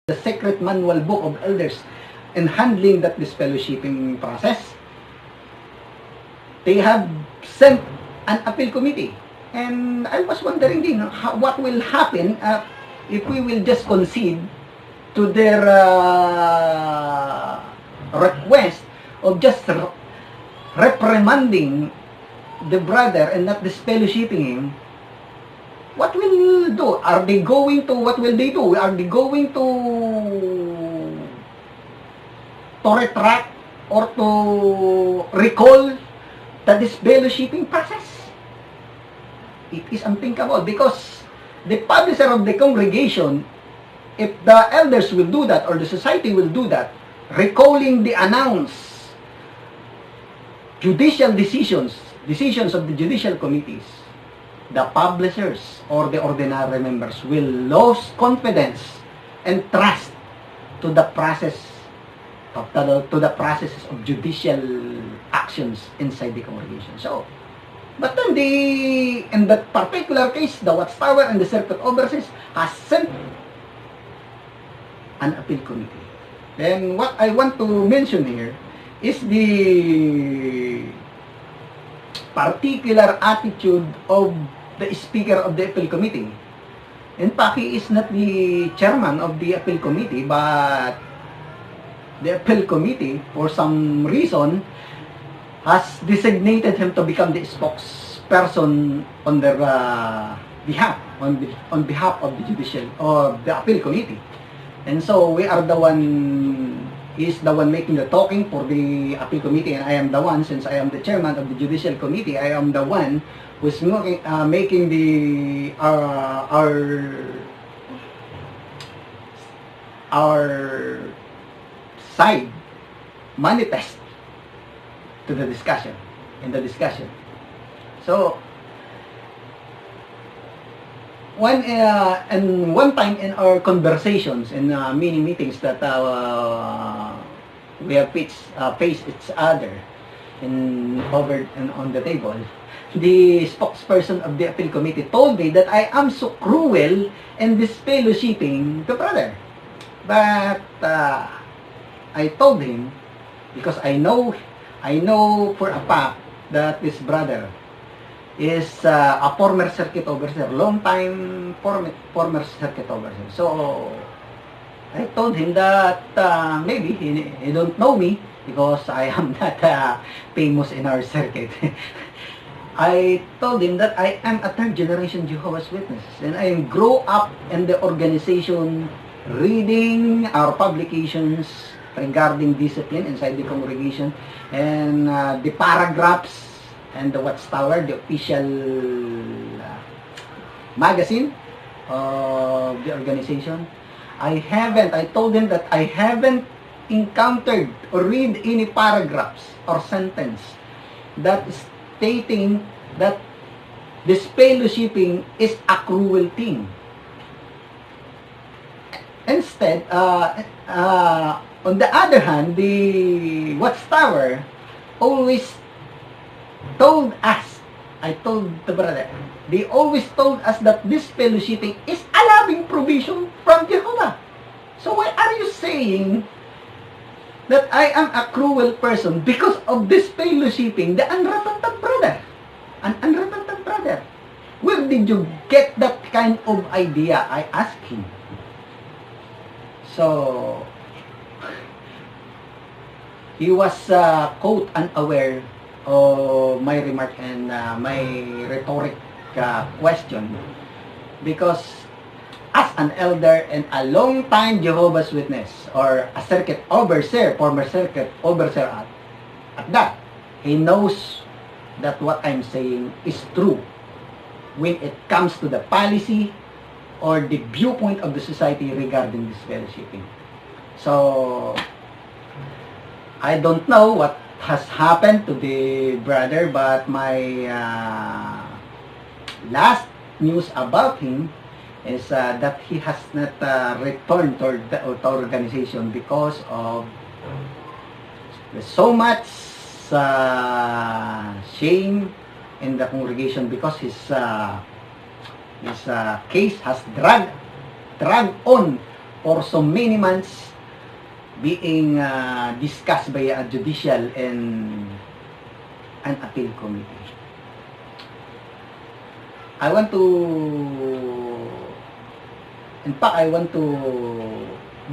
the secret manual book of elders in handling that disfellowshipping process. They have sent an appeal committee. And I was wondering din, what will happen if we will just concede to their request of just reprimanding the brother and not disfellowshipping him. What will do? Are they going to, what will they do? Are they going to retract or to recall the disfellowshipping process? It is unthinkable because the publisher of the congregation, if the elders will do that or the society will do that, recalling the announced judicial decisions of the judicial committees, the publishers or the ordinary members will lose confidence and trust to the process to the processes of judicial actions inside the congregation. So, but then in that particular case, the Watchtower and the Circuit Overseers has sent an appeal committee. Then what I want to mention here is the particular attitude of the speaker of the appeal committee. In fact, he is not the chairman of the appeal committee, but the appeal committee, for some reason, has designated him to become the spokesperson on their behalf, on behalf of the judicial or the appeal committee. And so we are the one, he is the one making the talking for the appeal committee, and I am the one, since I am the chairman of the judicial committee, I am the one who's making the our side manifest to the discussion, in the discussion. So, one time in our conversations in many meetings that we have faced each other over and on the table, the spokesperson of the appeal committee told me that I am so cruel in disfellowshipping the brother. But I told him, because I know for a fact that this brother is a former circuit overseer, long time former circuit overseer. So I told him that maybe he don't know me because I am not famous in our circuit. I told him that I am a third generation Jehovah's Witness, and I grew up in the organization reading our publications regarding discipline inside the congregation, and the paragraphs and the Watchtower, the official magazine of the organization. I told him that I haven't encountered or read any paragraphs or sentence that is stating that disfellowshipping is a cruel thing. Instead, on the other hand, the Watchtower always told us, I told the brother, they always told us that disfellowshipping is a loving provision from Jehovah. So why are you saying that I am a cruel person because of disfellowshipping the unrepentant brother? An unrepentant brother. Where did you get that kind of idea? I asked him. So, he was quote unaware of my remark and my rhetoric question, because as an elder and a long time Jehovah's Witness or a circuit overseer, former circuit overseer at that, he knows that what I'm saying is true when it comes to the policy or the viewpoint of the society regarding disfellowshipping. So, I don't know what has happened to the brother, but my last news about him is that he has not returned to the organization because of so much shame in the congregation, because his case has dragged on for so many months being discussed by a judicial and an appeal committee. I want to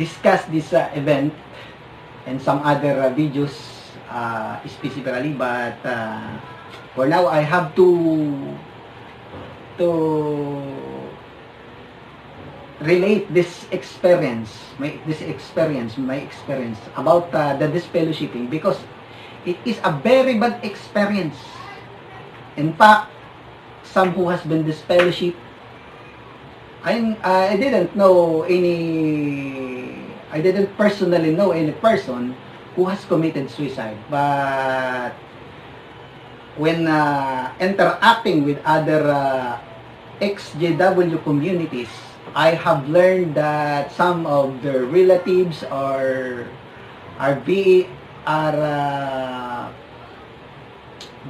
discuss this event and some other videos specifically, but for now I have to relate this experience, my experience about the disfellowshipping, because it is a very bad experience. In fact, some who has been disfellowship, I didn't personally know any person who has committed suicide, but when interacting with other ex-JW communities, I have learned that some of their relatives are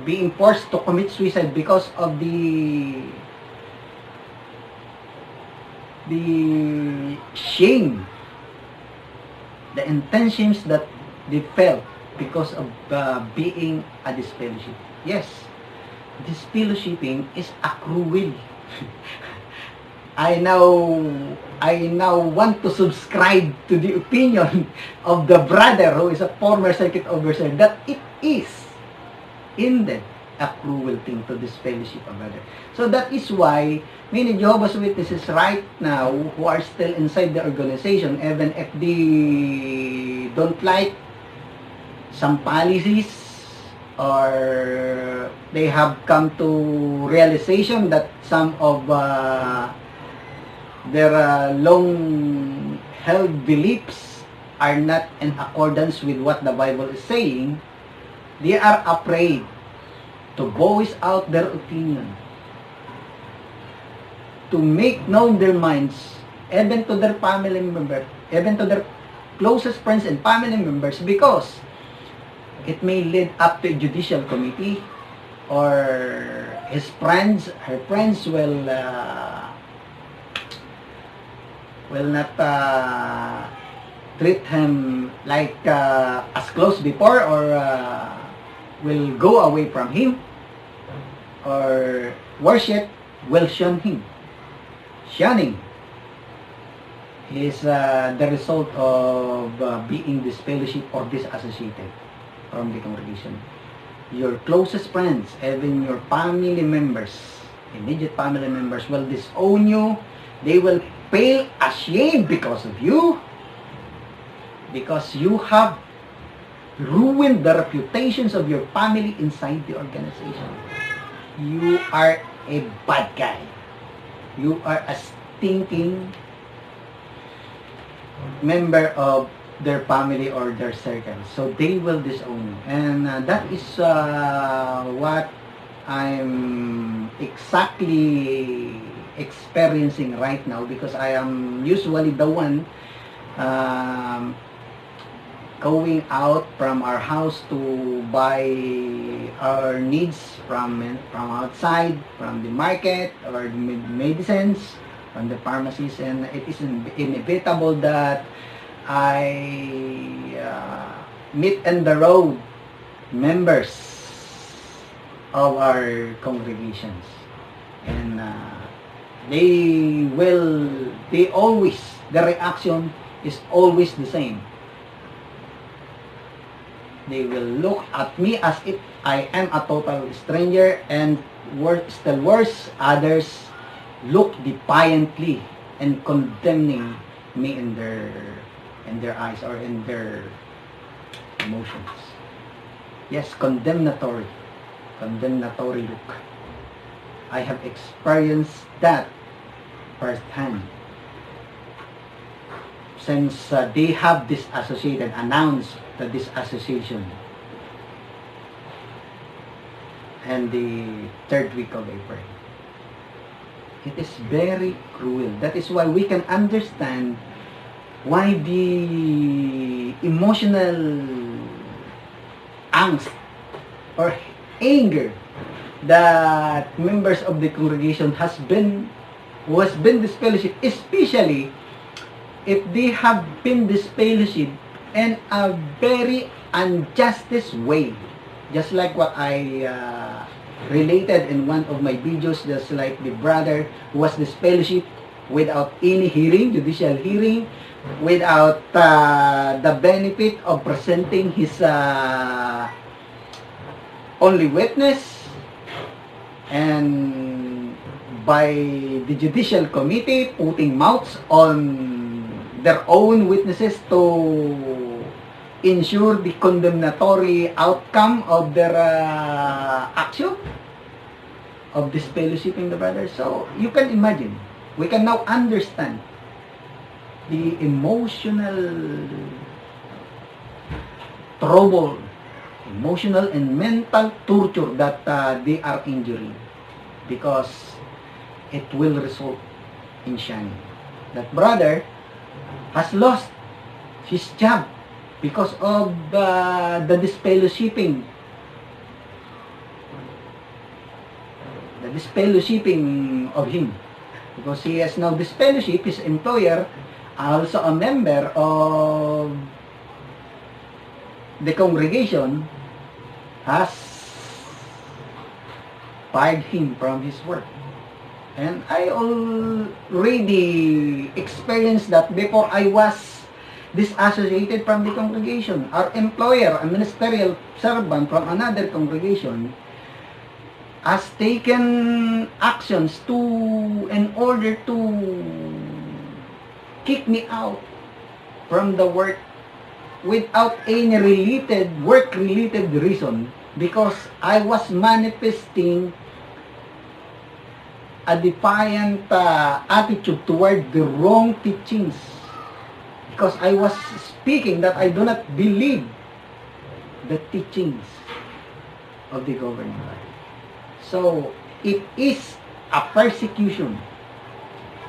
being forced to commit suicide because of the shame, the intentions that they felt because of being a disfellowship. Yes, disfellowshipping is a cruel. I now want to subscribe to the opinion of the brother who is a former circuit officer that it is indeed a cruel thing to disfellowship a brother. So that is why many Jehovah's Witnesses right now who are still inside the organization, even if they don't like some policies, or they have come to realization that some of their long-held beliefs are not in accordance with what the Bible is saying, they are afraid to voice out their opinion, to make known their minds, even to their family members, even to their closest friends and family members, because it may lead up to a judicial committee, or her friends will not treat him like as close before, or will go away from him, or worship will shun him. Shunning is the result of being disfellowship or disassociated from the congregation. Your closest friends, even your family members, immediate family members, will disown you. They will feel ashamed because of you, because you have ruined the reputations of your family inside the organization. You are a bad guy. You are a stinking member of their family or their circle. So they will disown you. And that is what I'm exactly experiencing right now, because I am usually the one going out from our house to buy our needs from outside, from the market, or medicines from the pharmacies, and it is inevitable that I meet in the road members of our congregations, and the reaction is always the same. They will look at me as if I am a total stranger, and still worse, others look defiantly and condemning me in their eyes or in their emotions. Yes, condemnatory look. I have experienced that firsthand. Since they have announced the disassociation and the third week of April. It is very cruel. That is why we can understand why the emotional angst or anger that members of the congregation who has been disfellowship, especially if they have been disfellowship in a very injustice way, just like what I related in one of my videos, just like the brother who was disfellowship without any hearing, judicial hearing, without the benefit of presenting his only witness, and by the judicial committee putting mouths on their own witnesses to ensure the condemnatory outcome of their action of disfellowshipping the brothers. So you can imagine, we can now understand the emotional trouble, emotional and mental torture that they are enduring, because it will result in shame. That brother has lost his job because of the disfellowshipping. The disfellowshipping of him. Because he has now disfellowship, his employer, also a member of the congregation, has fired him from his work. And I already experienced that before I was disassociated from the congregation. Our employer, a ministerial servant from another congregation, has taken actions in order to kick me out from the work without any work-related reason, because I was manifesting a defiant attitude toward the wrong teachings, because I was speaking that I do not believe the teachings of the governing body. So it is a persecution.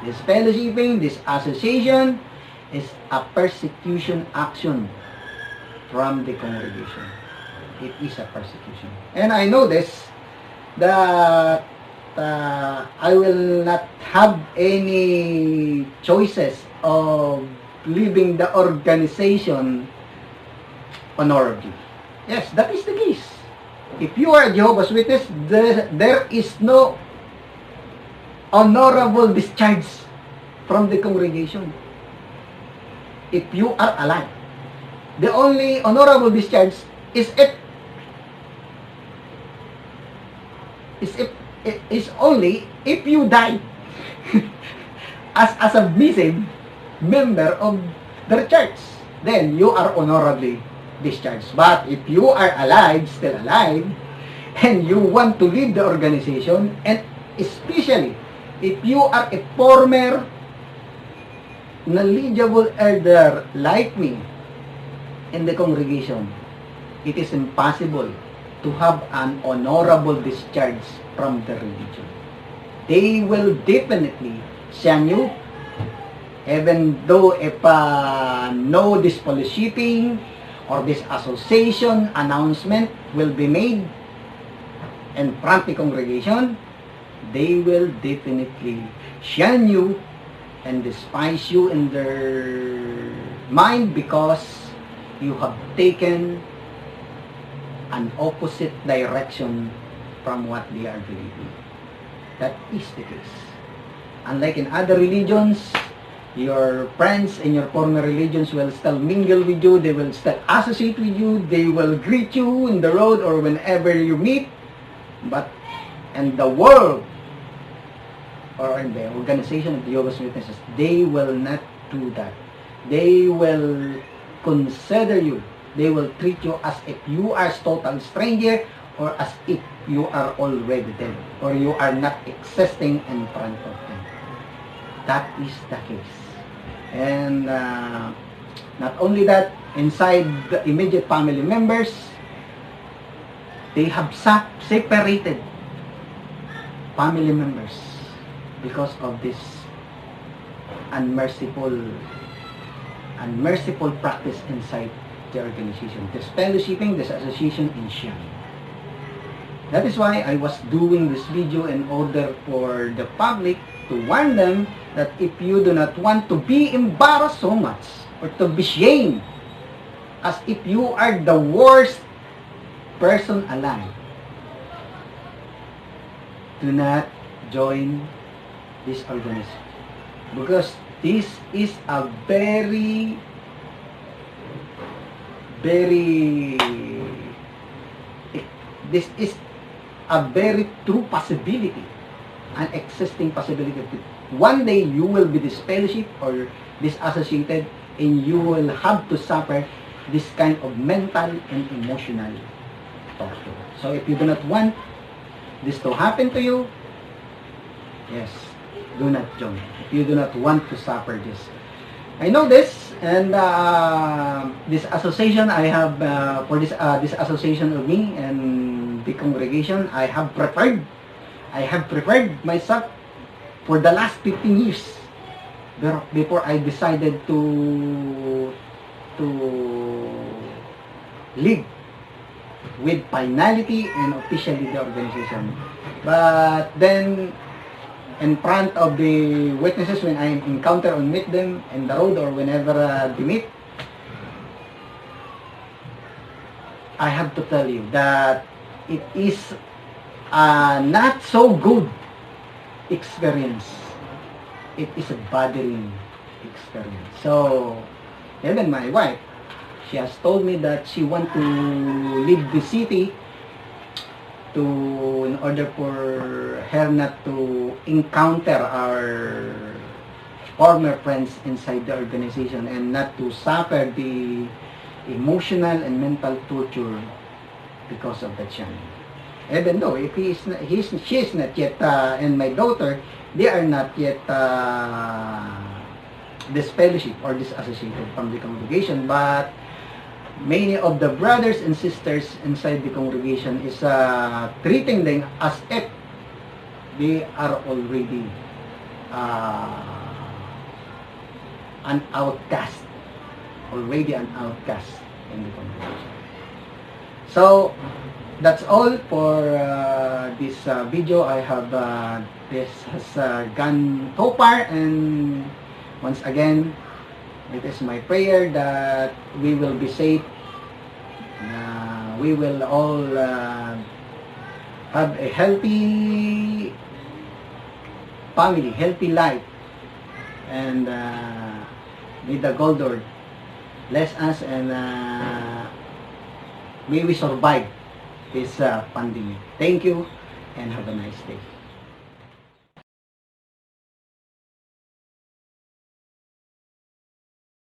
This fellowshipping, this association is a persecution action from the congregation. It is a persecution. And I know this, that I will not have any choices of leaving the organization honorably. Yes, that is the case. If you are a Jehovah's Witness, there is no honorable discharge from the congregation. If you are alive, the only honorable discharge is only if you die as a submissive member of the church. Then you are honorably discharged. But if you are alive, still alive, and you want to leave the organization, and especially if you are a former knowledgeable elder like me in the congregation, it is impossible to have an honorable discharge from the religion. They will definitely shun you, even though if no disfellowshipping or this association announcement will be made in front of the congregation, they will definitely shun you and despise you in their mind, because you have taken an opposite direction from what they are believing. That is the case. Unlike in other religions, your friends in your former religions will still mingle with you, they will still associate with you, they will greet you in the road or whenever you meet. But in the world, or in the organization of the Jehovah's Witnesses, they will not do that. They will consider you, they will treat you as if you are a total stranger, or as if you are already dead, or you are not existing in front of them. That is the case. And not only that, inside the immediate family members, they have separated family members because of this unmerciful practice inside the organization. This fellowshipping, this association, and sharing. That is why I was doing this video in order for the public to warn them that if you do not want to be embarrassed so much or to be shamed as if you are the worst person alive, do not join this organization, because this is a very this is a very true possibility, an existing possibility that one day you will be disfellowship or disassociated, and you will have to suffer this kind of mental and emotional torture. So if you do not want this to happen to you, yes, do not join. If you do not want to suffer this. I know this, and this association I have, for this association of me and the congregation, I have prepared myself for the last 15 years before I decided to live with finality and officially the organization. But then, in front of the witnesses, when I encounter or meet them in the road or whenever they meet, I have to tell you that it is a not so good experience. It is a bothering experience. So, even my wife, she has told me that she wants to leave the city in order for her not to encounter our former friends inside the organization and not to suffer the emotional and mental torture because of the channel. Even though if she is not yet, and my daughter, they are not yet disfellowship or disassociated from the congregation, but many of the brothers and sisters inside the congregation is treating them as if they are already an outcast, in the congregation. So that's all for this video. I have this has gone so far, and once again, it is my prayer that we will be safe. We will all have a healthy family, healthy life, and may the God Lord bless us, and may we survive this pandemic. Thank you, and have a nice day.